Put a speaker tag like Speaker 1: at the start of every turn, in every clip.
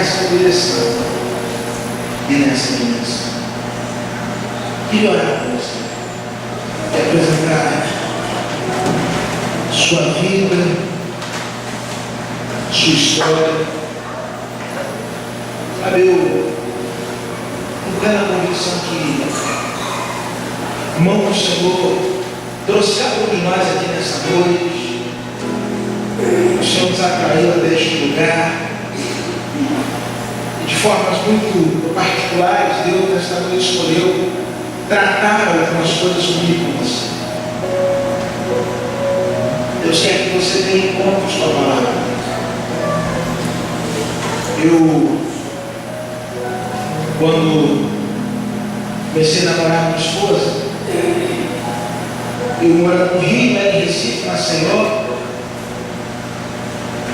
Speaker 1: nessa direção e nessa dimensão. Queria orar com você e apresentar sua vida, sua história. Sabe, eu tenho a convicção que a mão do Senhor trouxe cada um de nós aqui nessa noite. O Senhor nos atraiu até este lugar. E de formas muito particulares, Deus nesta noite escolheu tratar algumas coisas comigo com você. Deus quer que você tenha em conta a sua palavra. Quando comecei a namorar com a esposa, eu morava no Rio, era em Recife, Maceió,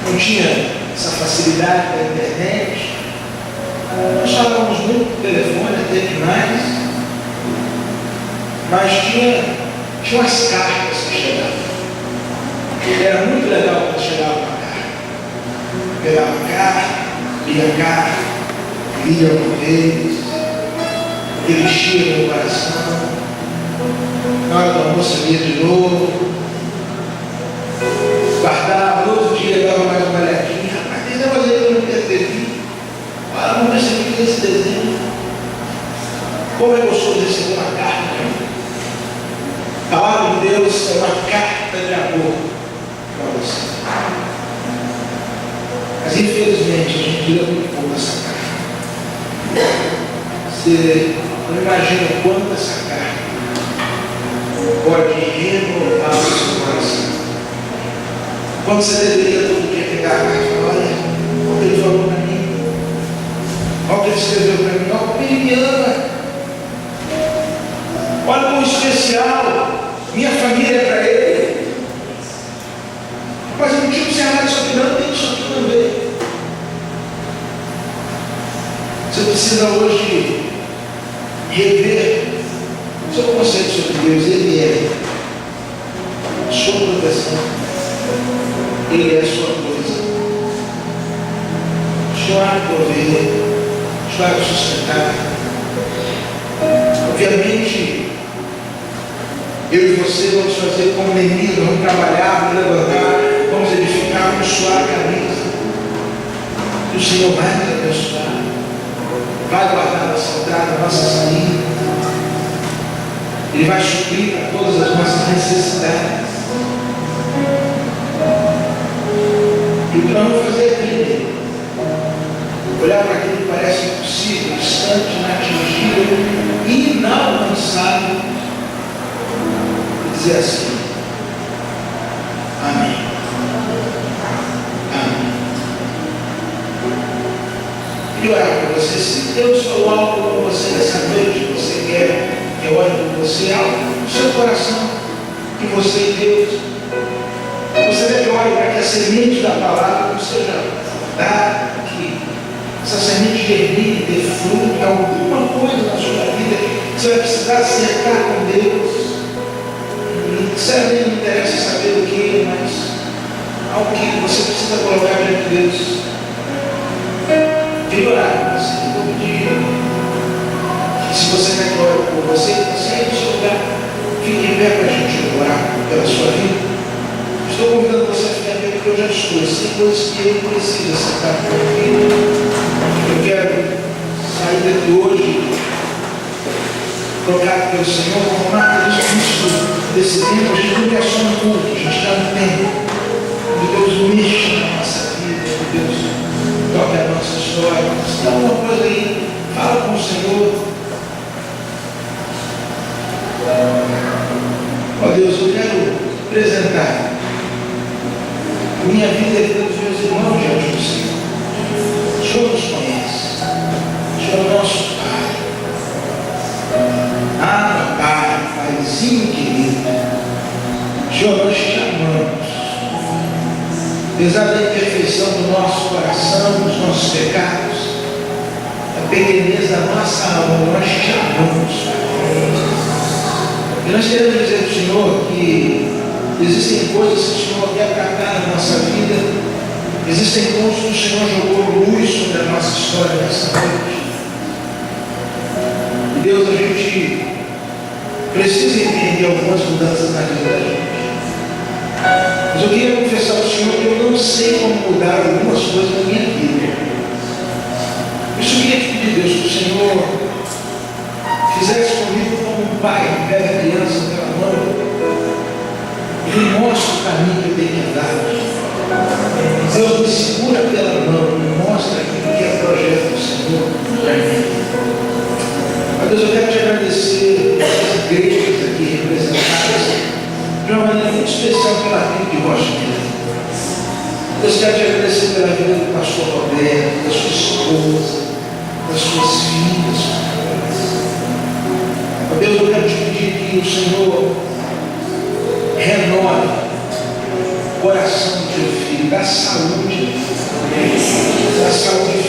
Speaker 1: não tinha essa facilidade da internet, nós falávamos muito por telefone, até demais, mas tinha umas cartas que chegavam. Era muito legal quando chegava uma carta. Pegava a carta, lia uma vez, enchia no coração. Na hora do almoço lia de novo, guardava, no outro dia dava mais uma olhadinha. Rapaz, tem negócio aí que eu não percebi. Olha, vamos ver se eu fiz esse desenho. Como é gostoso receber uma carta de amor. A palavra de Deus é uma carta de amor para você. Mas infelizmente a gente lê muito pouco essa carta. Você não imagina o quanto essa carta pode renovar o seu coração. Quando você deveria todo dia pegar a carta e falar, olha, olha o que ele falou para mim, olha o que ele escreveu para mim, olha como ele me ama, olha como especial, minha família é para ele. Mas eu não tinha observado isso aqui não, tem isso aqui também. Você precisa hoje rever o seu conceito sobre Deus. Ele é sua proteção, Ele é sua provisão. O Senhor há de prover, o Senhor há de sustentar. Obviamente, eu e você vamos fazer como Neemias, vamos trabalhar, vamos levantar, vamos edificar, vamos suar a camisa. E o Senhor vai nos abençoar, vai guardar nossa entrada, nossa saída. Ele vai suprir a todas as nossas necessidades. E o que nós vamos fazer aqui, olhar para aquilo que parece impossível, distante, inatingível, inalcançável, e dizer assim: amém. Amém. E orar para você, se Deus falou algo com você nessa noite, você quer que eu olhe por você, algo no seu coração, que você e Deus, você deve orar para que a semente da palavra não seja dada, que essa semente germine, dê fruto, alguma coisa na sua vida, que você vai precisar acertar com Deus. E certamente não interessa saber o que, mas algo que você precisa colocar diante de Deus. Queria orar para você, eu vou pedir. Se você quer que ore por você, você aí no seu lugar, fique em pé para a gente orar pela sua vida. Estou convidando você a ficar em pé porque eu já estou. Tem coisas que eu preciso acertar com a minha vida. Eu quero sair daqui hoje, trocado pelo Senhor, como marca do Cristo desse tempo. A gente não quer só um culto, a gente está no tempo onde Deus mexe na nossa vida, onde Deus toca a nossa história. Se tem alguma coisa aí, fala com o Senhor. Ó Deus, eu quero apresentar minha vida e a vida dos meus irmãos diante do Senhor. O Senhor nos conhece, o Senhor é nosso Pai. Ah, Pai, Paizinho querido, Senhor, nós te amamos. Apesar da imperfeição do nosso coração, dos nossos pecados, da pequenez da nossa alma, nós te amamos, Pai. E nós queremos dizer para o Senhor que existem coisas que o Senhor quer tratar na nossa vida, Existem pontos que o Senhor jogou luz sobre a nossa história nessa noite. E Deus, a gente precisa entender algumas mudanças na vida da gente. Mas eu queria confessar ao Senhor que eu não sei como mudar algumas coisas na minha vida. Por isso eu queria te pedir, Deus, que o Senhor fizesse comigo como um pai que pega a criança pela mão e me mostra o caminho que eu tenho que andar. Deus me segura pela mão, me mostra aquilo que é projeto do Senhor para mim. Mas Deus, eu quero te agradecer as igrejas aqui representadas de uma maneira muito especial pela vida de Rocha. Deus, quero te agradecer pela vida do pastor Roberto, da sua esposa, das suas filhas. Deus, eu quero te pedir que o Senhor renove o coração do teu filho, da saúde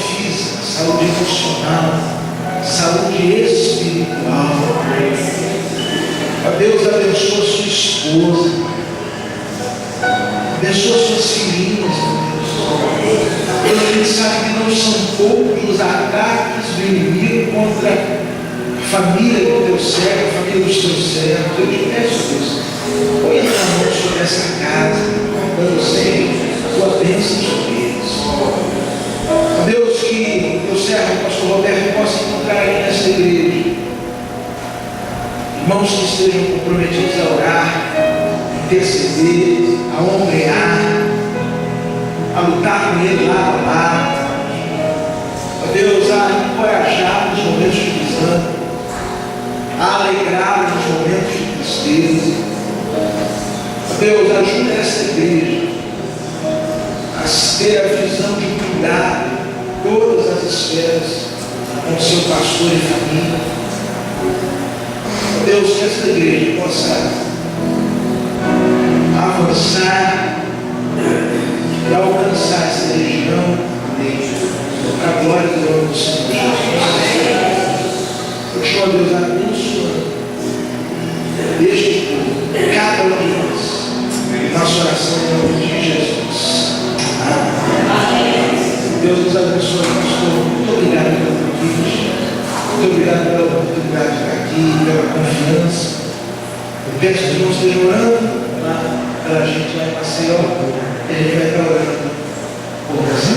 Speaker 1: física, saúde emocional, saúde espiritual. Deus, abençoa sua esposa, abençoa suas filhinhas, Deus. A gente sabe que não são poucos os ataques do inimigo contra a família do teu servo, a família dos teus servos. Eu te peço, Deus, põe a mão sobre essa casa, dando sempre a tua bênção sobre eles. Deus, que teu servo, o pastor Roberto, possa encontrar aqui nessa igreja irmãos que estejam comprometidos a orar, a interceder, a ombrear, a lutar com ele lado a lado. Ó Deus, a encorajar nos momentos de desânimo, a alegrar nos momentos de tristeza. Ó Deus, ajuda essa igreja a ter a visão de cuidar de todas as esferas com o seu pastor e família. Deus, que esta igreja possa avançar e alcançar essa região para a glória do nome do Senhor Jesus. Eu te amo, Deus, abençoando este povo, cada um de nós, nossa oração em nome de Jesus. Amém. Deus nos abençoe, pastor. Muito obrigado pelo convite. Muito obrigado pela oportunidade de estar aqui, pela confiança. Eu peço que os irmãos estejam orando pela gente lá em Maceió, e a gente vai estar orando por você.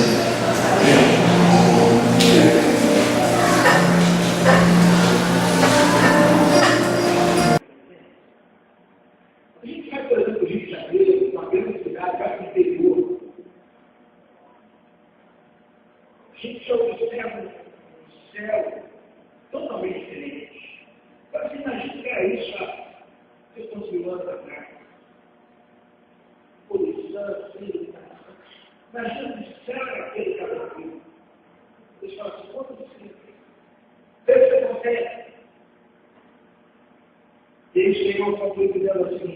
Speaker 1: A gente vai, por exemplo, o Rio de Janeiro, uma grande cidade, vai para o interior. A gente já observa o céu totalmente diferente. Mas você imagina que era isso há 6 anos atrás. Poluição, assim. Imagina o céu daquele cabelo. Eles falam assim, quanto você você consegue? E eles chegam ao conflito dela assim,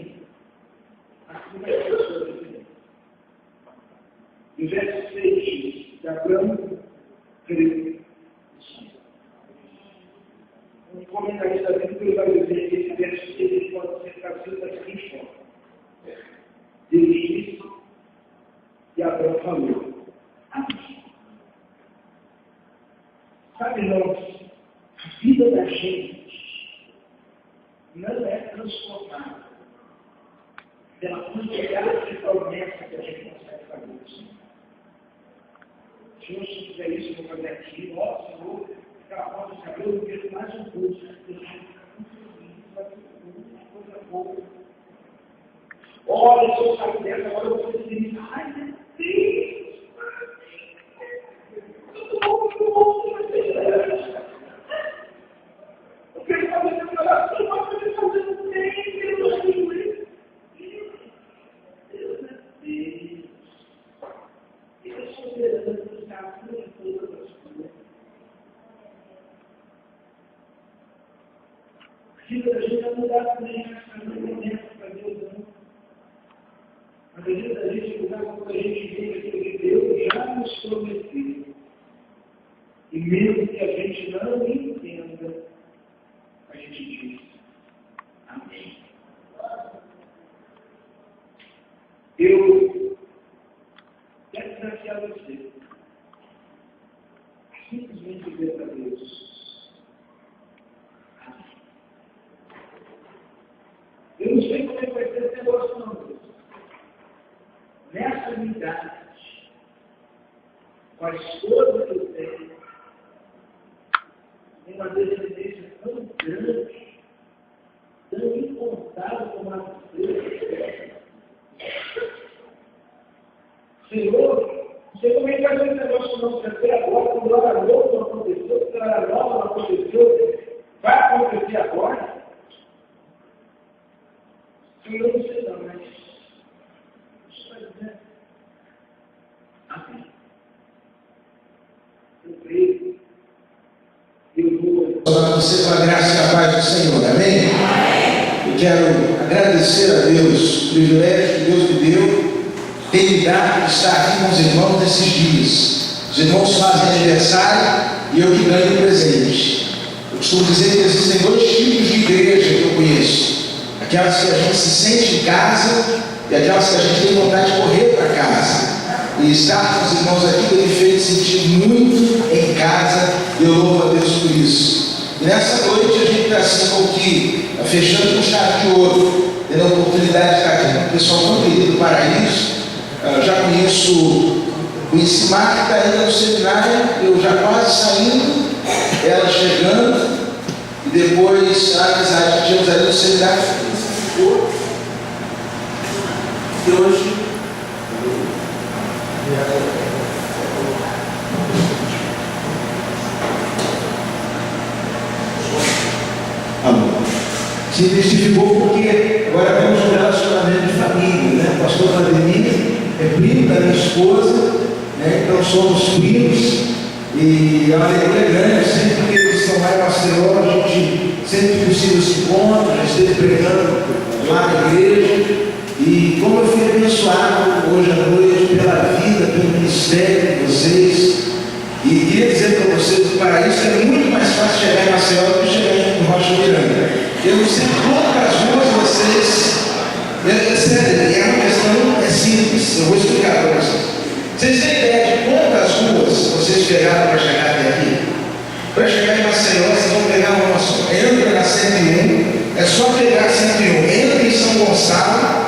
Speaker 1: assim vai ser a sua vida. No verso 6 diz, de Abraão, creu. Um comentarista bíblico vai dizer que esse verso 6 pode ser traduzido da seguinte forma. Deus disse e Abraão falou. Sabe, irmãos, a vida da gente não é transformada pela quantidade de promessas que a gente consegue fazer. Senhor, se fizer isso, eu vou fazer aquilo. Ó, Senhor, aquela porta se abriu, eu quero mais um curso. Olha, se eu sair dessa, agora eu vou fazer isso. Ai, meu Deus! Muito bom, vai ser. Eu quero fazer essa oração, eu vou fazer fazendo bem, Deus, Deus, Deus. E eu sou esperando dos casos de todas as coisas. A vida da gente vai mudar também, mas não tem tempo para Deus, não. A vida da gente mudar quando a gente vê aquilo que Deus já nos prometeu. E mesmo que a gente não entenda, a gente diz amém. Eu quero desafiar intimidade com a esposa que eu tenho, tem uma descendência tão grande, tão incontável como a de Deus. Senhor, não sei como é que vai ser esse negócio não, até agora, quando eu era novo não aconteceu, quando eu era nova não aconteceu, vai acontecer agora? Senhor, não sei não, mas isso está dizendo. Amém. Eu creio. Eu vou falar você com a graça e a paz do Senhor, amém? Amém. Eu quero agradecer a Deus o privilégio que Deus me deu, ter me dado de estar aqui com os irmãos nesses dias. Os irmãos fazem aniversário e eu que ganho o presente. Eu costumo dizer que existem dois tipos de igreja que eu conheço. Aquelas que a gente se sente em casa e aquelas que a gente tem vontade de correr para casa. E estar com os irmãos aqui tem me feito sentir muito em casa e eu louvo a Deus por isso. E nessa noite a gente está assim como que fechando com chave de ouro, tendo a oportunidade de estar aqui com o pessoal tão querido do Paraíso. Eu já conheci Marta, que está ainda no seminário, eu já quase saindo, ela chegando, e depois a amizade que tínhamos ali no seminário ficou. E hoje, amor, se identificou porque agora temos um relacionamento de família, né? O pastor Vladimir é primo da minha esposa, né? Então somos primos e a alegria é grande, sempre que eles estão lá em Maceió, a gente sempre possível se encontra, já esteve pregando lá na igreja e como eu fui abençoado hoje à noite pela vida, pelo ministério de vocês e queria dizer para vocês do Paraíso que é muito mais fácil chegar em Maceió do que chegar em Rocha Miranda. Eu não sei quantas ruas vocês. Sério, é uma questão simples, eu vou explicar para vocês. Vocês têm ideia de quantas ruas vocês pegaram para chegar até aqui? Para chegar em Maceió, vocês vão pegar uma só. Entra na 101, é só pegar a 101, entra em São Gonçalo,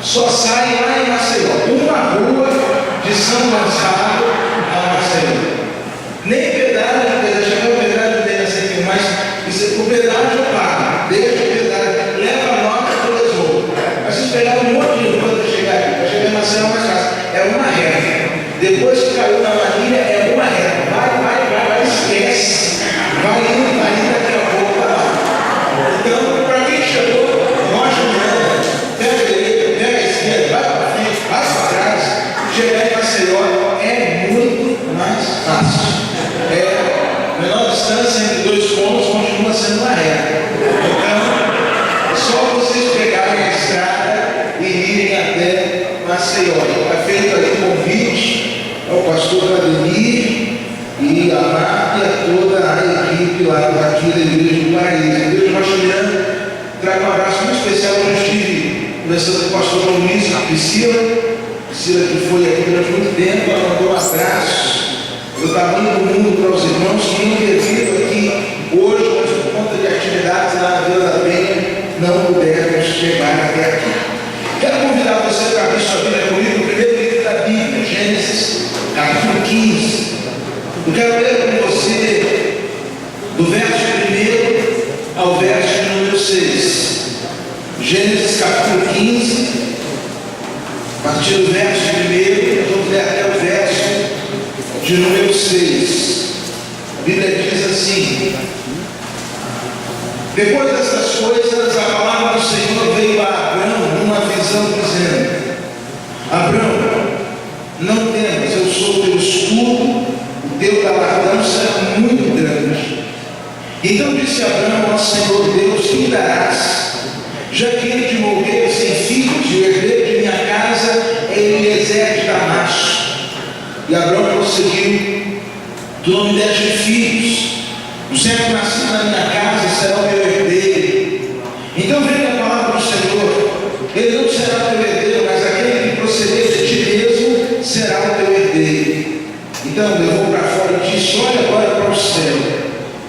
Speaker 1: só sai lá em Maceió. Uma rua de São Gonçalo a Maceió. Nem pedágio, chegar o pedágio tem na 101, mas o pedágio eu pago, deixa o pedágio, leva a nota para o resolvo. Aí vocês pegaram um monte de rua para chegar aqui, para chegar em Maceió mais fácil. É uma reta. Depois que caiu na manilha, é uma reta. Vai, esquece. Vai indo daqui a pouco lá. Então, para quem chegou, Rocha Miranda, pega a direita, pega a esquerda, vai para frente, vai para trás. Chegar em Maceió é muito mais fácil. A menor distância entre dois pontos continua sendo uma reta. Então, é só vocês pegarem a estrada e irem até Maceió. Está feito ali o convite ao pastor Vladimir e a Marta e a toda a equipe lá daqui da Igreja do Paraíso. A Igreja Rocha Miranda traga um abraço muito especial. Eu estive conversando com o pastor João Luiz, com a Priscila que foi aqui durante muito tempo, ela mandou um abraço do tamanho do mundo para os irmãos que não ter vindo aqui hoje, mas por conta de atividades lá na Vila da Penha, não puderam chegar até aqui. Quero convidar você para abrir sua Bíblia comigo, no primeiro livro da Bíblia, Gênesis, capítulo 15. Eu quero ler com você do verso 1 ao verso número 6. Gênesis, capítulo 15, a partir do verso 1, nós vamos ler até o verso de número 6. A Bíblia diz assim: depois dessas coisas, a palavra do Senhor veio a Abrão numa visão, dizendo: Abrão, não temas, eu sou teu escudo, o teu galardão será muito grande. Então disse Abrão ao Senhor Deus: que me darás, já que ele de morrer sem filhos, e o herdeiro de minha casa é Eliezer de Damasco. E Abrão prosseguiu: tu não me deste filhos, o servo nascido na minha casa será o meu herdeiro. Então veio a palavra do Senhor: ele não será o teu herdeiro, mas aquele que proceder de ti mesmo será o teu herdeiro. Então levou para fora e disse: olha agora para o céu,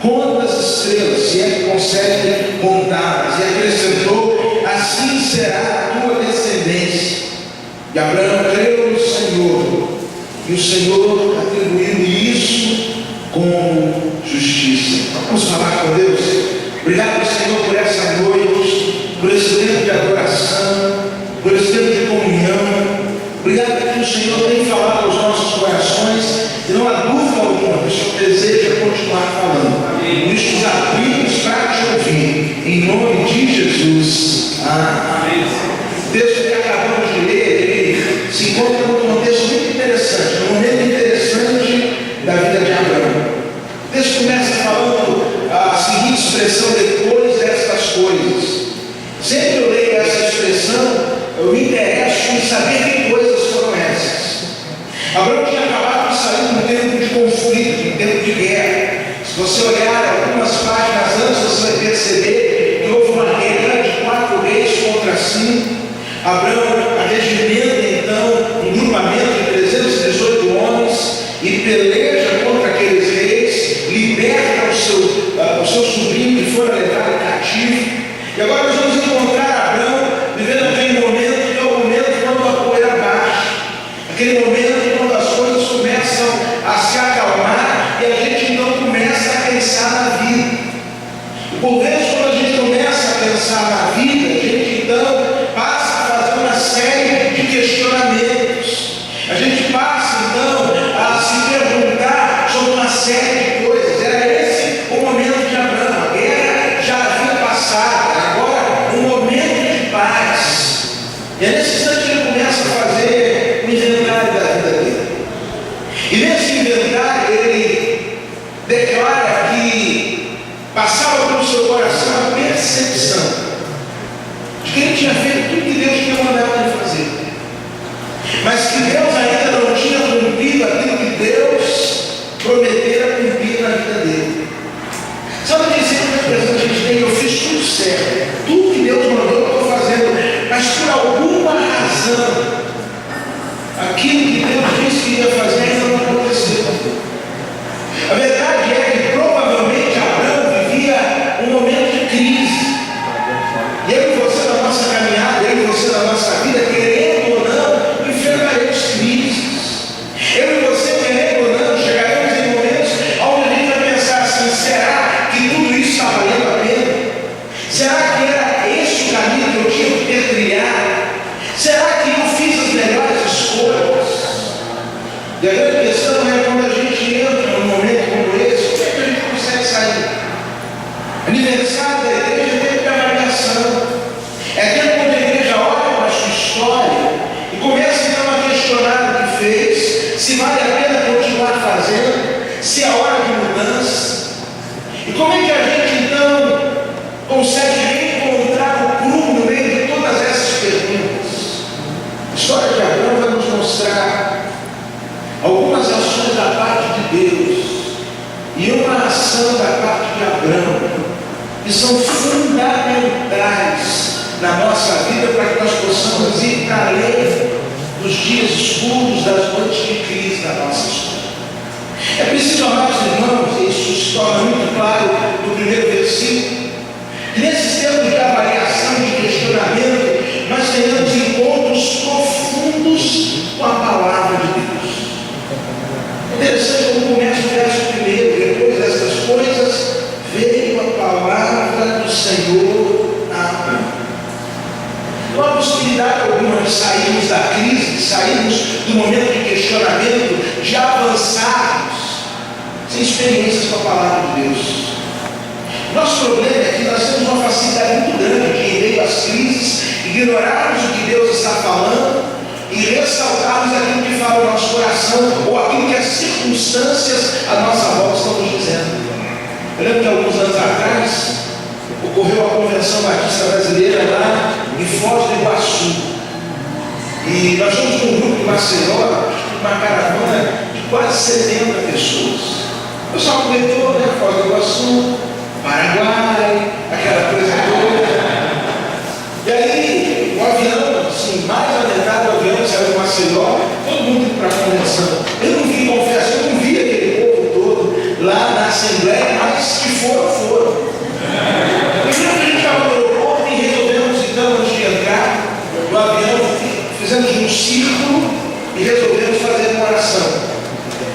Speaker 1: conta as estrelas, se é que consegue contá-las. E acrescentou: assim será a tua descendência. E Abraão creu no Senhor. E o Senhor atribuiu isso como justiça. Vamos falar com Deus. Obrigado, Senhor, por essa noite, por esse tempo de adoração, por esse tempo de comunhão. Obrigado que o Senhor tem falado aos nossos corações e não há dúvida alguma que o Senhor deseja continuar falando. Por isso nos abrimos para te ouvir. Em nome de Jesus. Amém. O texto que acabamos de ler, ele se encontra num contexto muito interessante, num momento interessante da vida de Abraão. O texto começa falando a seguinte expressão: depois destas coisas. Sempre eu leio essa expressão, eu me interesso em saber que coisas foram essas. Abraão tinha acabado de sair de um tempo de conflito, de um tempo de guerra. Se você olhar algumas páginas antes, você vai perceber que houve uma guerra de 4 reis contra 5. Abraão arregimenta então um grupamento de 318 homens e peleja contra aqueles reis, liberta o seu sobrinho que fora levado cativo. E agora nós vamos encontrar Abraão vivendo aquele momento, que é o momento quando a poeira baixa, aquele momento quando as coisas começam a se acalmar e a gente então começa a pensar na vida. E por vezes, quando a gente começa a pensar na vida, a gente então passa a fazer uma série de questionamentos. A gente passa então a se perguntar sobre uma série de coisas. Era esse o momento de Abraão. A guerra já havia passado, agora um momento de paz. E é nesse instante que ele começa a fazer um inventário da vida dele. E nesse inventário ele declara que passava pelo seu coração a percepção de que ele tinha feito tudo que Deus tinha mandado ele fazer, mas que Deus ainda não tinha cumprido aquilo que Deus prometera cumprir na vida dele. Sabe o que a gente tem? Eu fiz tudo certo, tudo que Deus mandou eu estou fazendo, mas por alguma razão aquilo que Deus disse que ia fazer ainda não aconteceu. A verdade é que provavelmente Abraão vivia um momento de crise. E eu e você na nossa caminhada, eu e você na nossa vida, querendo ou não, enfrentaremos crises. Eu e você, querendo ou não, chegaremos em momentos onde a gente vai pensar assim: será que tudo isso está valendo a pena? Será que era esse o caminho que eu tinha que ter trilhado? Será que eu fiz as melhores escolhas? E a grande questão é quando a gente entra num momento como esse, como é que a gente consegue sair? Aniversário da igreja teve avaliação. É tempo quando a igreja olha para a sua história e começa então a questionar o que fez, se vale a pena continuar fazendo, se é hora de mudança. E como é que a gente então consegue reencontrar o prumo no meio de todas essas perguntas? A história de Abraão vai nos mostrar algumas ações da parte de Deus e uma ação da parte de Abraão que são fundamentais na nossa vida para que nós possamos ir para além dos dias escuros, das noites de crise da nossa história. É preciso, amados irmãos, e isso se torna muito claro no primeiro versículo, que nesses tempos de avaliação, de questionamento, nós tenhamos encontros profundos com a palavra de Deus. Interessante como começa o verso primeiro: depois dessas coisas veio a palavra do Senhor a Abraão. Não há possibilidade alguma de sairmos da crise, de sairmos do momento de questionamento, de avançarmos sem experiências com a palavra de Deus. Nosso problema é que nós temos uma facilidade muito grande de, em meio às crises, ignorarmos o que Deus está falando e ressaltarmos aquilo que fala o nosso coração ou aquilo que as circunstâncias à nossa volta estão nos dizendo. Eu lembro que alguns anos atrás ocorreu a Convenção Batista Brasileira lá em Foz do Iguaçu. E nós fomos com um grupo de Maceió, uma caravana de quase 70 pessoas. O pessoal comentou, né? Foz do Iguaçu, Paraguai, aquela coisa toda. E aí, o avião, assim, mais da metade do avião saiu de Maceió, todo mundo indo para a convenção. Eu não vi, confesso, eu não vi aquele povo todo lá na Assembleia, mas que foram. Primeiro que a gente estava no aeroporto e resolvemos, então, antes de entrar no avião, fizemos um círculo e resolvemos fazer uma oração.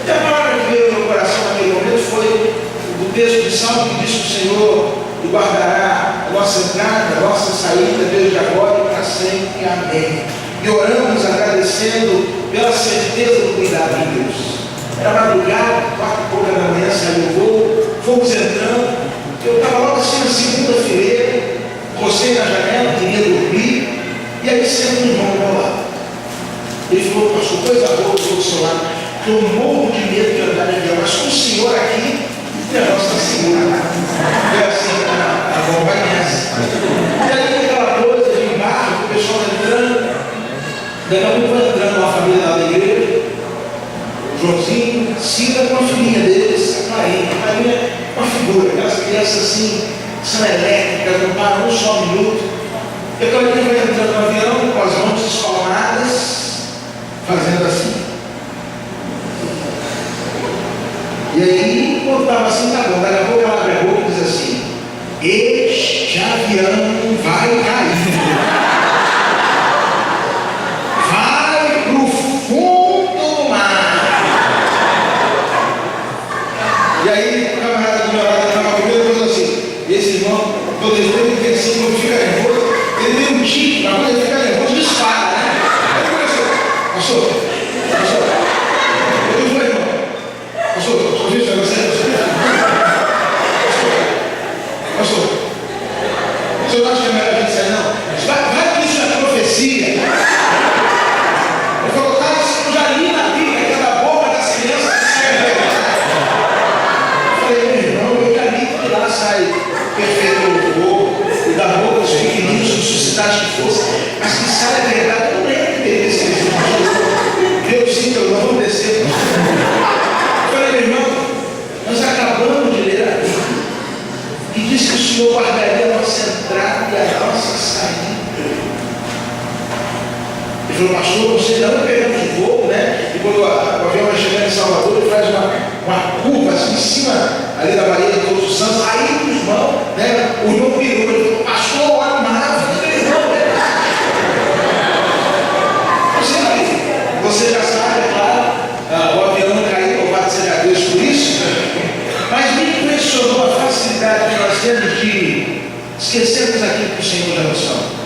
Speaker 1: E a palavra que veio no meu coração naquele momento foi do texto de Salmo que diz que o Senhor guardará a nossa entrada, a nossa saída, desde agora e para sempre. Amém. E oramos agradecendo pela certeza do cuidado de Deus. Era madrugada, 4h da manhã saiu o voo, fomos entrando. Eu estava logo assim na segunda fileira, encostei na janela, queria dormir, e aí senta um irmão ao meu lado. Ele falou: pastor, coisa boa do seu lado, que eu morro de medo de andar de avião, mas com o senhor aqui, o negócio está seguro. É assim, tá bom, vai nessa. E aí aquela coisa de embaixo, o pessoal entrando, daqui a pouco vai entrando uma família lá da igreja, o Joãozinho, Cida com a filhinha deles, a Clarinha é uma figura, aquelas crianças assim, são elétricas, não param um só minuto. E a Clarinha vai entrando no avião com as mãos espalmadas, fazendo assim. E aí, quando estava assim, tá bom, daqui a pouco ela abre a boca e diz assim: este avião vai cair. Vai pro fundo do mar. E aí, o camarada do meu lado estava comigo e falou assim: esse irmão, todo ele tem assim, quando fica nervoso, ele tem um tique, mas quando ele fica nervoso, dispara, né? Aí começou: pastor, eu vou, irmão. Pastor, o senhor não acha que é melhor a gente sair, não? Vai que isso é profecia. Eu falei: cara, eu já li na Bíblia que é da boca das crianças que sai a verdade. Eu falei: meu irmão, eu já li que lá sai perfeito louvor, e da boca dos pequeninos suscitados que fosse, mas que sai a verdade. Eu não lembro desse livro. Deus sim, eu não vou descer. Eu falei: meu irmão, nós acabamos de ler a Bíblia, e diz que o Senhor guardaria a nossa entrada e a nossa saída. Ele falou: pastor, você ainda não pegamos o voo, né? E quando o avião vai chegar em Salvador, ele faz uma curva assim em cima ali da Baía de Todos os Santos. Aí o irmão, né? O irmão pirou, ele falou: pastor, olha o mar. Eu falei: irmão, você já sabe, é claro, o avião não caiu, louvado seja Deus por isso. Mas me impressionou a facilidade que nós temos de esquecermos aquilo que o Senhor já nos falou.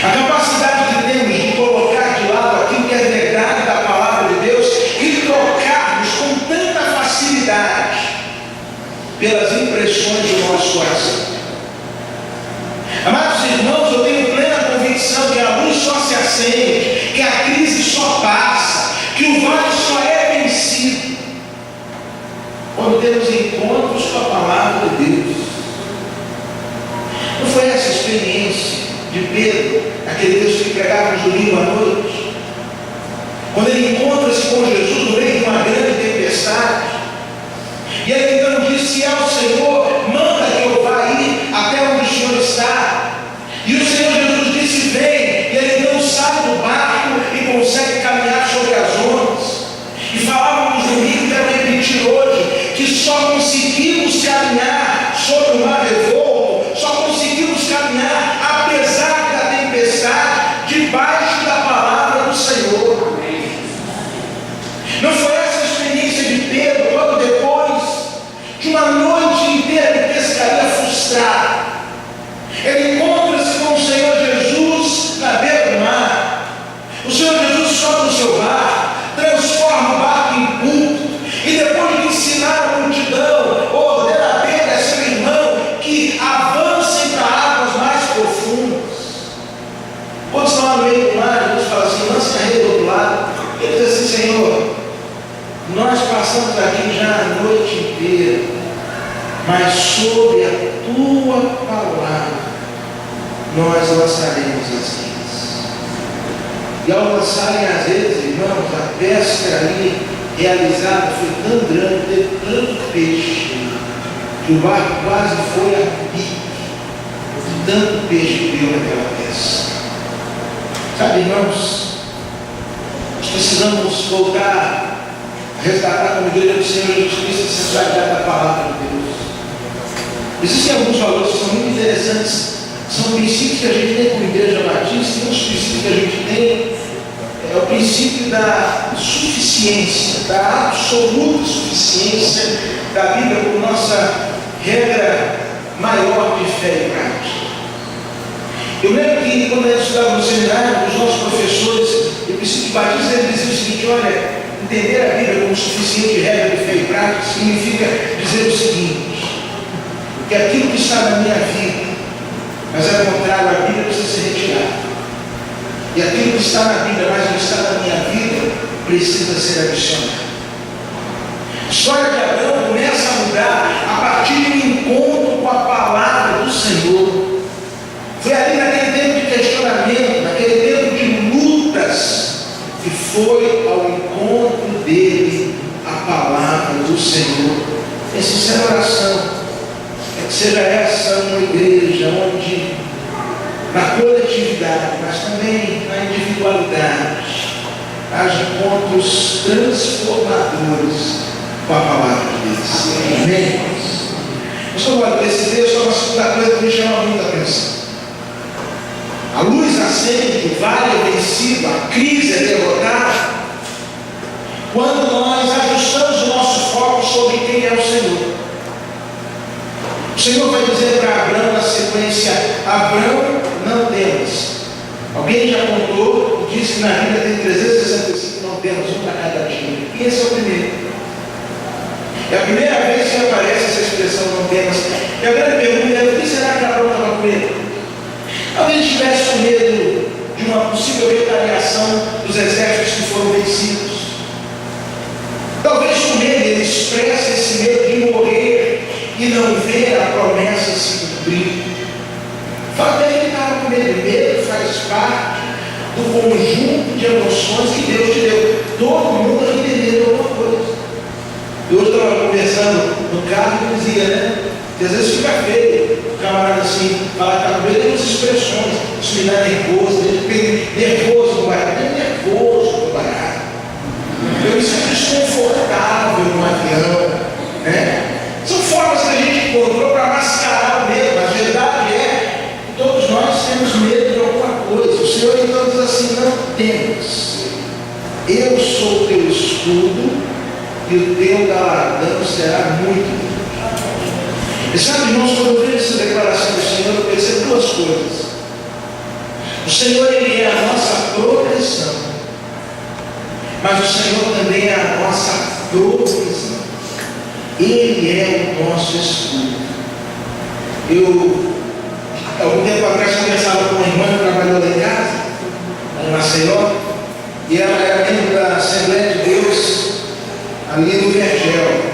Speaker 1: A capacidade que temos de colocar de lado aquilo que é verdade da palavra de Deus e trocarmos com tanta facilidade pelas impressões do nosso coração. Amados irmãos, eu tenho plena convicção que a luz só se acende, que a crise só passa, que o vale só é vencido quando temos encontros com a palavra de Deus. Não foi essa a experiência de Pedro, aquele texto que pregava no domingo à noite? Quando ele encontra-se com Jesus no meio de uma grande tempestade, e ele então diz: se é o Senhor, manda que eu vá ir até onde o Senhor está. E o Senhor Jesus disse: vem. E ele então sai do barco e consegue caminhar sobre as ondas. E falávamos no domingo, quero repetir hoje, que só conseguimos caminhar sobre o mar revolto, só conseguimos caminhar apesar da tempestade, debaixo da palavra do Senhor. Não foi essa a experiência de Pedro, logo depois de uma noite inteira de pescaria frustrada? Ele encontra-se com o Senhor Jesus na beira do mar. O Senhor Jesus sobe o seu barco, transforma o barco em culto, e depois de ensinar a multidão, ordena a Pedro, seu irmão, que avancem para águas mais profundas. Quando estão lá no meio do mar, Jesus fala assim: lance a rede do outro lado. Ele diz assim: Senhor, nós passamos aqui já a noite inteira, mas sob a tua palavra nós lançaremos as redes. E ao lançarem as redes, irmãos, a pesca ali realizada foi tão grande, teve tanto peixe, que o barco quase foi a pique, de tanto peixe que deu naquela pesca. Sabe, irmãos, nós precisamos voltar a resgatar como igreja do Senhor Jesus Cristo a centralidade da palavra de Deus. Existem alguns valores que são muito interessantes, são princípios que a gente tem como igreja batista, e uns princípios que a gente tem, o princípio da suficiência, da absoluta suficiência da Bíblia como nossa regra maior de fé e prática. Eu lembro que quando eu estudava no seminário, os nossos professores do princípio batista, eles diziam o seguinte: olha, entender a Bíblia como suficiente regra de fé e prática significa dizer o seguinte, que aquilo que está na minha vida, mas é contrário à Bíblia, precisa ser retirado. E aquilo que está na Bíblia, mas não está na minha vida, precisa ser adicionado. A história de Abraão começa a mudar a partir do encontro com a palavra do Senhor. Foi ali naquele tempo de questionamento, naquele tempo de lutas, que foi ao encontro dele a palavra do Senhor. Em sincera oração, é que seja essa uma igreja onde, na coletividade, mas também na individualidade, haja encontros transformadores com a palavra de Deus. Amém? Mas quando eu olho para esse texto, é uma segunda coisa que me chama muita atenção. A luz acende, o vale é vencido, a crise é derrotada, quando nós ajustamos o nosso foco sobre quem é o Senhor. O Senhor vai dizer para Abraão na sequência: Abraão, não temas. Alguém já contou e disse que na Bíblia tem 365 não temas, um para cada dia. E esse é o primeiro. É a primeira vez que aparece essa expressão não temas. E a grande pergunta é: o que será que Abraão estava com medo? Talvez estivesse com medo de uma possível retaliação dos exércitos que foram vencidos. Talvez com medo ele expressa esse medo de morrer e não ver a promessa se cumprir. O fato é que ele estava com medo. Medo faz parte do conjunto de emoções que Deus te deu. Todo mundo aqui tem medo de alguma coisa. Eu hoje estava conversando no carro e dizia, né? Que às vezes fica feio o camarada assim, falar que está com medo, tem umas expressões. Isso me dá nervoso, nervoso no barato. Não é nervoso no barato. Eu me sinto desconfortável no avião, né? São formas que a gente encontrou para mascarar o medo. Mas a verdade é que todos nós temos medo de alguma coisa. O Senhor então diz assim: não temas, eu sou o teu escudo e o teu galardão será muito grande. E sabe, irmãos, quando eu vejo essa declaração do Senhor, eu percebo duas coisas. O Senhor, Ele é a nossa proteção, mas o Senhor também é a nossa provisão. Ele é o nosso escudo. Eu, algum tempo atrás, conversava com uma irmã que trabalhou lá em casa, em Maceió, e ela era membro da Assembleia de Deus, ali no Vergel,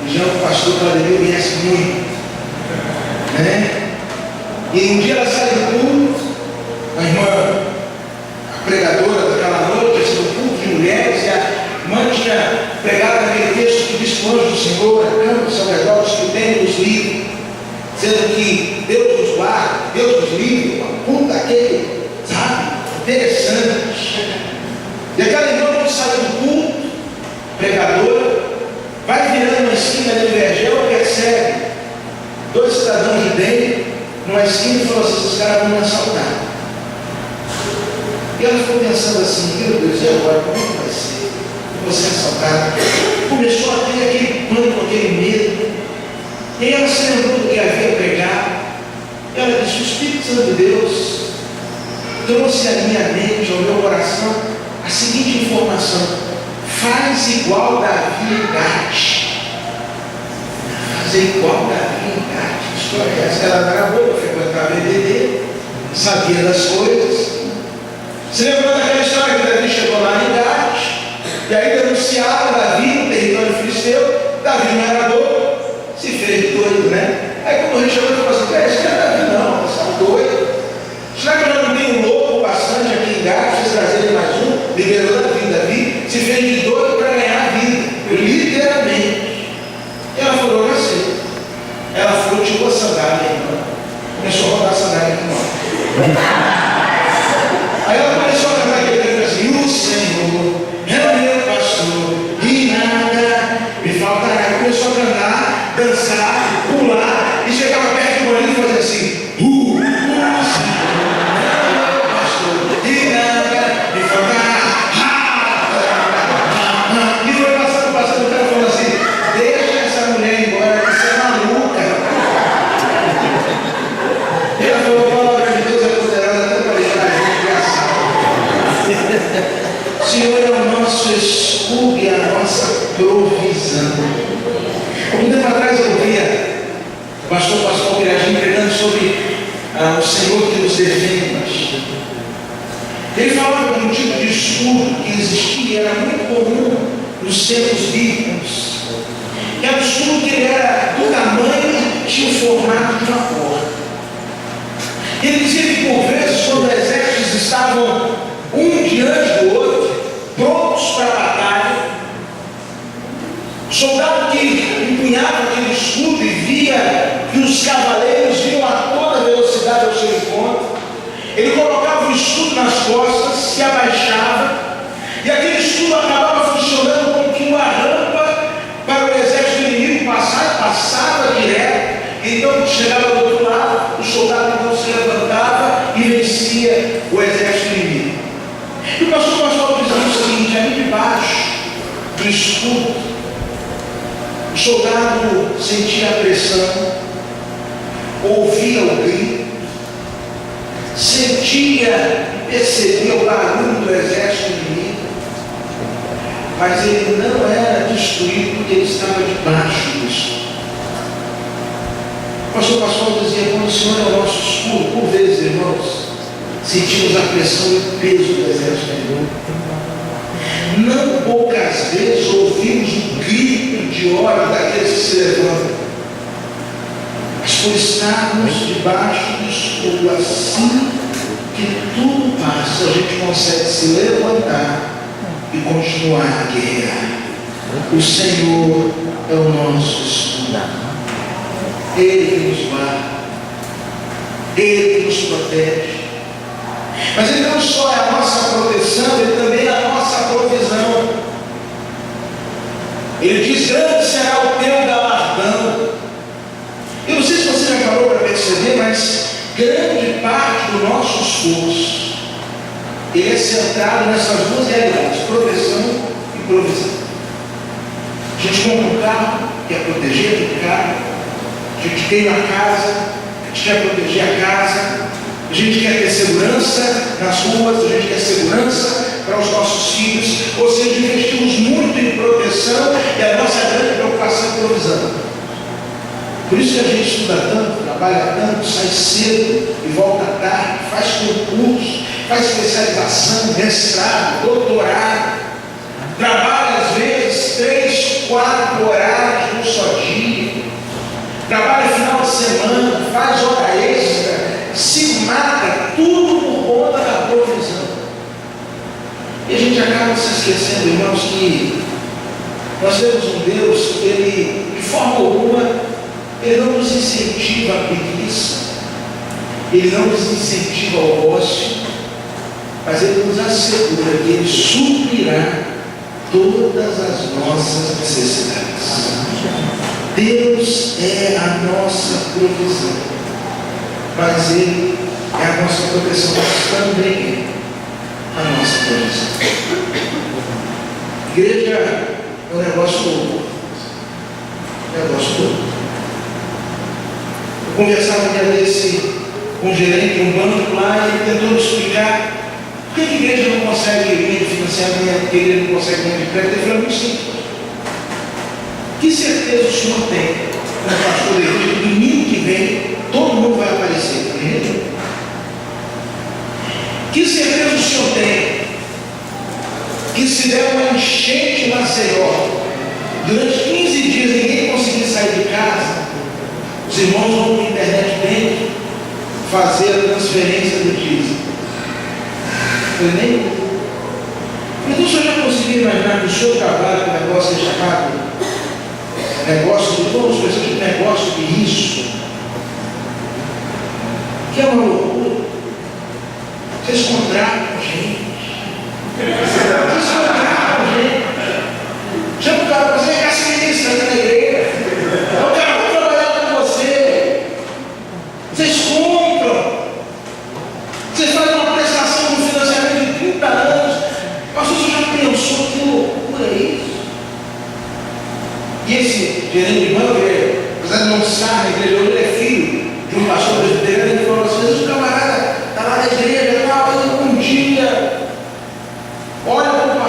Speaker 1: região que o pastor Vladimir conhece muito, né? E um dia ela saiu do culto, a irmã, a pregadora daquela noite, esse culto de mulheres, e a irmã tinha pregado aquele texto que diz que o anjo do Senhor acampa ao seu redor os que tem nos livros, dizendo que Deus nos guarda, Deus nos livre, uma puta aquele, sabe? Interessante. E aquela irmã, quando saiu do culto, pregadora, vai virando uma esquina ali do Vergel, percebe dois cidadãos de dentro numa esquina e falou assim: esses caras vão me assaltar. E ela ficou pensando assim: meu Deus, e agora? Como é que vai ser? Eu vou ser assaltada. Começou a ter aquele pânico, aquele medo. E aí ela se lembrou do que havia pregado. E ela disse: o Espírito Santo de Deus trouxe à minha mente, ao meu coração, a seguinte informação: faz igual Davi em Gate. Fazer igual Davi em Gate. Que história é essa? Ela era boa, frequentava a BDD, sabia das coisas. Se lembrou daquela história que Davi chegou lá em Gate, e aí denunciava Davi no território filisteu. Davi não era doido, se fez de doido, né? Aí quando o rei chegou, ele falou assim: esse não é Davi não, você é doido. Será que eu já não tenho um louco bastante aqui em Gate? Vocês trazerem mais um? Liberou Davi, se fez de doido para ganhar a vida, literalmente. E ela falou: eu sei. Ela falou, tirou a sandália, irmã. Começou a rodar a sandália aqui, irmão. Aí ela começou a cantar aquele assim: o O Senhor é o nosso escudo e a nossa provisão. Algum tempo atrás eu ouvia o pastor Pascoal Piragim pregando sobre o Senhor que nos defende. Ele falava de um tipo de escudo que existia, era muito comum nos tempos bíblicos. Que era um escudo que ele era do tamanho e tinha o formato de uma porta. Ele dizia que por vezes, quando exércitos estavam um diante do outro, prontos para a batalha, o soldado que empunhava aquele escudo e via que os cavaleiros vinham a toda velocidade ao seu encontro, ele colocava o escudo nas costas, se abaixava, e aquele escudo acabava funcionando como que uma rampa para o exército inimigo passar, passava direto. Então chegava do outro lado, o soldado então se levantava e vencia o exército inimigo. E o pastor Pascoal dizia o seguinte: ali debaixo do escudo, o soldado sentia a pressão, ouvia o grito, sentia e percebia o barulho do exército inimigo, mas ele não era destruído porque ele estava debaixo do escudo. O pastor Pascoal dizia: quando o Senhor é o nosso escudo, por vezes, irmãos, sentimos a pressão e o peso do exército inimigo. Não poucas vezes ouvimos o grito de ódio daqueles que se levantam. Mas por estarmos debaixo do escudo, assim que tudo passa, a gente consegue se levantar e continuar a guerrear. O Senhor é o nosso escudo. Ele que nos guarda, Ele que nos protege. Mas Ele não só é a nossa proteção, Ele também é a nossa provisão. Ele diz: grande será o teu galardão. Eu não sei se você já parou para perceber, mas grande parte do nosso esforço ele é centrado nessas duas realidades: proteção e provisão. A gente compra um carro, quer proteger o carro. A gente tem uma casa, a gente quer proteger a casa, a gente quer ter segurança nas ruas, a gente quer segurança para os nossos filhos. Ou seja, investimos muito em proteção e a nossa grande preocupação é provisão. Por isso que a gente estuda tanto, trabalha tanto, sai cedo e volta tarde, faz concurso, faz especialização, mestrado, doutorado, trabalha às vezes 3, 4 horários num só dia. Trabalha final de semana, faz hora extra, se mata, tudo por conta da provisão. E a gente acaba se esquecendo, irmãos, que nós temos um Deus que Ele, de forma alguma, Ele não nos incentiva a preguiça, Ele não nos incentiva ao ócio, mas Ele nos assegura que Ele suprirá todas as nossas necessidades. Deus é a nossa provisão, mas Ele é a nossa proteção, mas também é a nossa provisão. Igreja é um negócio louco. Eu conversava um dia desse com um gerente de um banco lá e ele tentou me explicar por que a igreja não consegue linha de financiamento, porque ele não consegue linha de crédito. Ele falou: muito simples. Que certeza o senhor tem, como pastor da igreja, que domingo que vem todo mundo vai aparecer? Que certeza o senhor tem que se der uma enchente na Maceió, durante 15 dias ninguém conseguir sair de casa, os irmãos vão para a internet bem fazer a transferência do dízimo? Eu nem. Então o senhor já conseguiu imaginar que o senhor trabalha com um negócio chamado negócio de todas as pessoas, de negócio de risco, que é uma loucura? Vocês contratam gente. Chama o cara para você, é ministrando na igreja. O cara vai trabalhar com você. Vocês compram. Vocês fazem uma prestação de financiamento de 30 anos. Mas você já pensou que loucura é isso? E esse gerente de banco, apesar de não estar na igreja, ele é filho de um pastor presbiteriano. Ele falou: às vezes o camarada está lá na igreja, um dia olha para o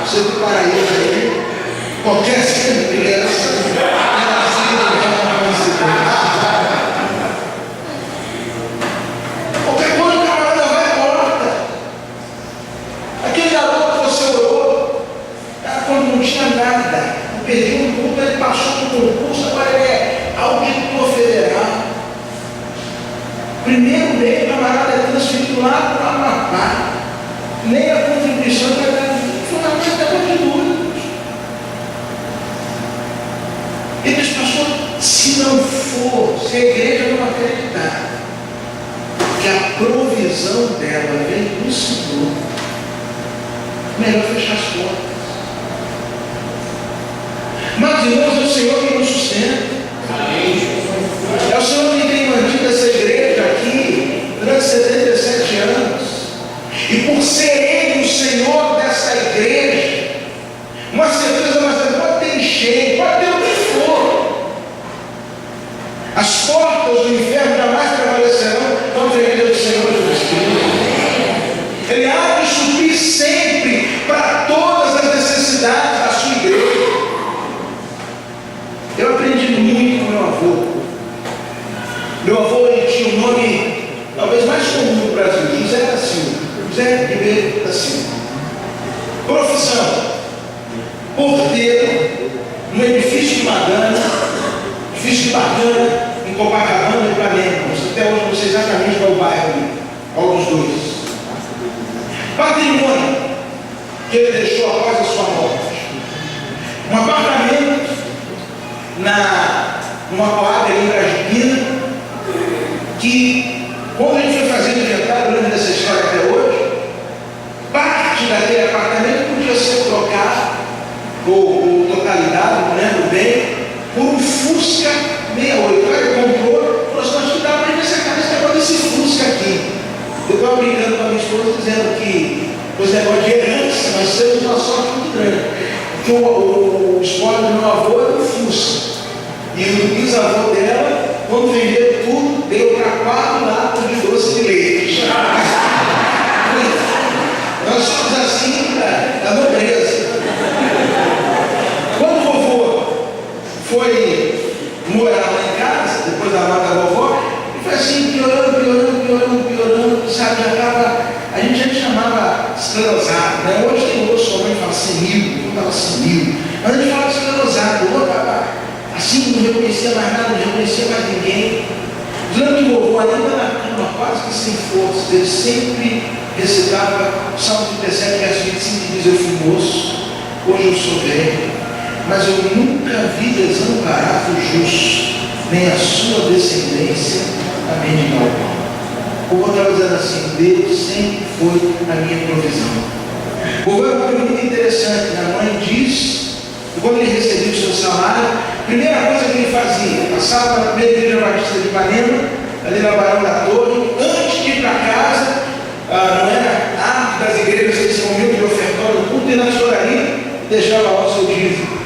Speaker 1: você do paraíso aí, qualquer criança, ela qualquer coisa o camarada vai e corta. Aquele garoto que você orou, quando não tinha nada, perdeu um pouco, ele passou no concurso, agora ele é auditor federal. Primeiro mês, o camarada é transferido lá para o Amapá. Nem a contribuição da fundamento da continua. Ele diz, pastor, se não for, se a igreja não acreditar que a provisão dela vem do Senhor, melhor fechar as portas. Mas, irmãos, é o Senhor que nos sustenta. É o Senhor que tem mantido essa igreja aqui durante 77 anos. E por ser Ele o Senhor dessa igreja, uma certeza, mas pode ter enchente, pode ter o que for. As portas do inferno jamais prevalecerão contra a igreja do Senhor Jesus Cristo. Ele abre e suprir sempre para todas as necessidades da sua igreja. Eu aprendi muito com meu avô. Meu avô, ele tinha um nome talvez mais comum no Brasil, José da Silva. José Ribeiro da Silva. Profissão: porteiro no edifício de Madana, edifício de Bacana, em Copacabana, Ipanema. Até hoje não sei exatamente qual o bairro ali, qual dos dois. Patrimônio que ele deixou após a sua morte: um apartamento numa quadra em Brasília, que quando a gente foi fazer o inventário, eu lembro dessa história até hoje, parte daquele apartamento podia ser trocado, ou totalidade, não lembro bem, por um Fusca 68. Ele comprou, falou assim, nós que dá para ver essa cara, esse negócio desse Fusca aqui. Eu estava brincando com a minha esposa, dizendo que os negócios de herança, nós temos uma sorte muito grande. Porque o spoiler do meu avô era um Fusca. E o bisavô dela, quando vendeu tudo, deu para 4 latas de doce de leite. Nós somos assim da nobreza. Quando o vovô foi morar lá em casa, depois da morte da vovó, ele foi assim, piorando, sabe? A gente já chamava esclerosado, né? Hoje tem outro, sua mãe fala senil, eu falava senil. Mas a gente falava esclerosado, assim não reconhecia mais nada, não reconhecia mais ninguém. Durante o vovô, ainda na cama, quase que sem força, ele sempre recitava o Salmo 37, verso 25, que diz: eu fui moço, hoje eu sou velho, mas eu nunca vi desamparado o justo, nem a sua descendência a mendigar o pão. O vovô estava dizendo assim: Deus sempre foi a minha provisão. O vovô é uma coisa muito interessante. Minha mãe diz que quando ele recebia o seu salário, a primeira coisa que ele fazia, passava na primeira igreja batista de Ipanema, ali na Barão da Torre, antes de ir para casa, não era arte das igrejas que esse momento de ofertório, tudo na tesouraria, deixava lá o seu dízimo.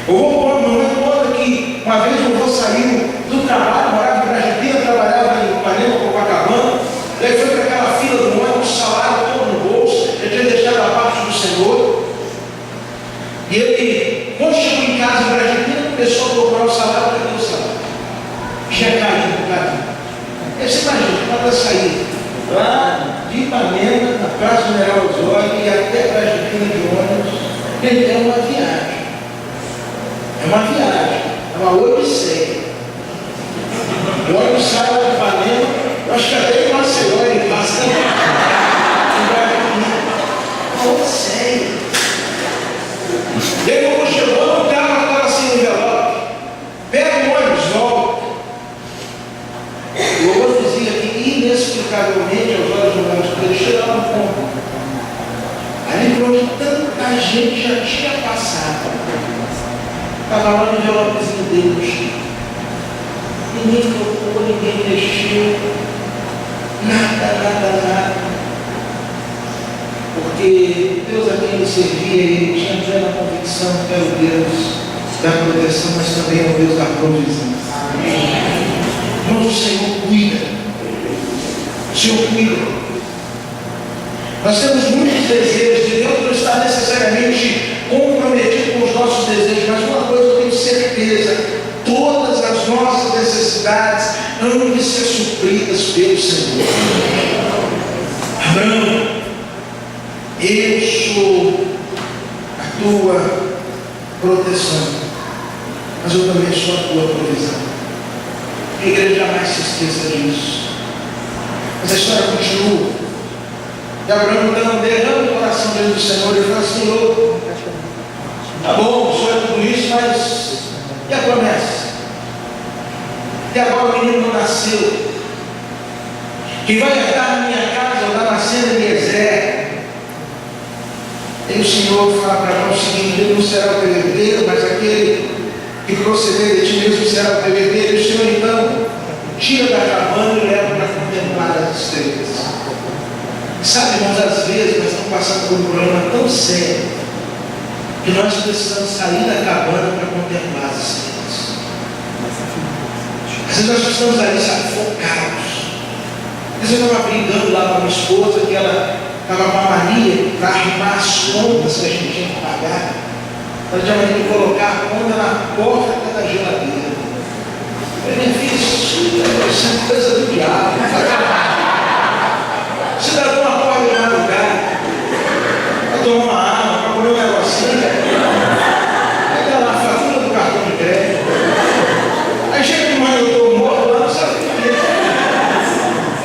Speaker 1: O vovô conta que uma vez o vovô saiu do trabalho, morava em Brasília, trabalhava em Ipanema, Copacabana, daí foi para aquela fila do ônibus, o salário todo no bolso, ele tinha deixado a parte do Senhor. E ele, quando chegou em casa em Brasília, começou a procurar o salário, cadê o salário? Tinha caído no caminho. Aí você imagina, quando sair lá de Ipanema, na Praça General Osório, e até Brasília de ônibus, ele é uma viagem. É uma viagem, é uma odisseia. O ônibus sai lá de Ipanema, eu acho que até em Maceió ele passa em Brasília. É uma odisseia. E aí, quando chegou, não estava assim no envelope. Pega o ônibus, volta. O vovô dizia que, inexplicavelmente, aos olhos do ônibus, ele chegava no ponto. Ali por onde tanta gente já tinha passado. Estava lá no envelopezinho dele no chão. Ninguém tocou, ninguém mexeu. Nada. Porque Deus a quem ele servia, ele tinha plena convicção que é o Deus da proteção, mas também é o Deus da provisão. Mas o Senhor cuida. O Senhor cuida. Nós temos muitos desejos de Deus, não está necessariamente ame ser supridas pelo Senhor. Abraão, eu sou a tua proteção, mas eu também sou a tua provisão. A igreja jamais se esqueça disso. Mas a história continua. E Abraão então derrama o coração diante do Senhor e fala: Senhor, tá bom, só é tudo isso, mas e a promessa? E agora o menino não nasceu. Quem vai herdar na minha casa está nascendo em Eliezer. E o Senhor fala para nós o seguinte: ele não será o teu herdeiro, mas aquele que proceder de ti mesmo será o teu herdeiro. E o Senhor então tira da cabana e leva para contemplar as estrelas. Sabe, irmãos, às vezes nós estamos passando por um problema tão sério que nós precisamos sair da cabana para contemplar as estrelas. Às vezes nós estamos ali, sabe, focados. Às vezes eu estava brigando lá com a minha esposa, que ela estava com a mania para arrumar as contas que a gente tinha que pagar. Ela tinha mania de colocar a conta na porta da geladeira. Eu falei: minha filha, isso é coisa do diabo. Você dá uma porta de madrugada para tomar uma água, para comer um negocinho. Aí está lá a fatura do cartão de crédito. Aí chega de manhã, eu estou morto lá, não sabe o que é.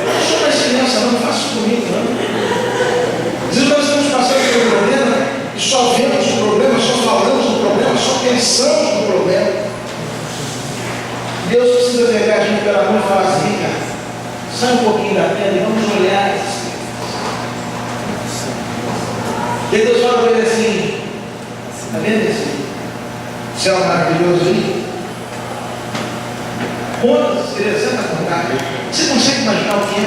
Speaker 1: Eu não sou mais criança, não faço isso comigo, não. Às vezes nós estamos passando por um problema e só vemos o problema, só falamos do problema, só pensamos no problema. Deus precisa pegar a gente pela mão e falar assim: cara, sai um pouquinho da tela e vamos olhar. E Deus fala para ele assim: está vendo esse céu maravilhoso aí? Quantas estrelas você está contando? Você consegue imaginar o que é?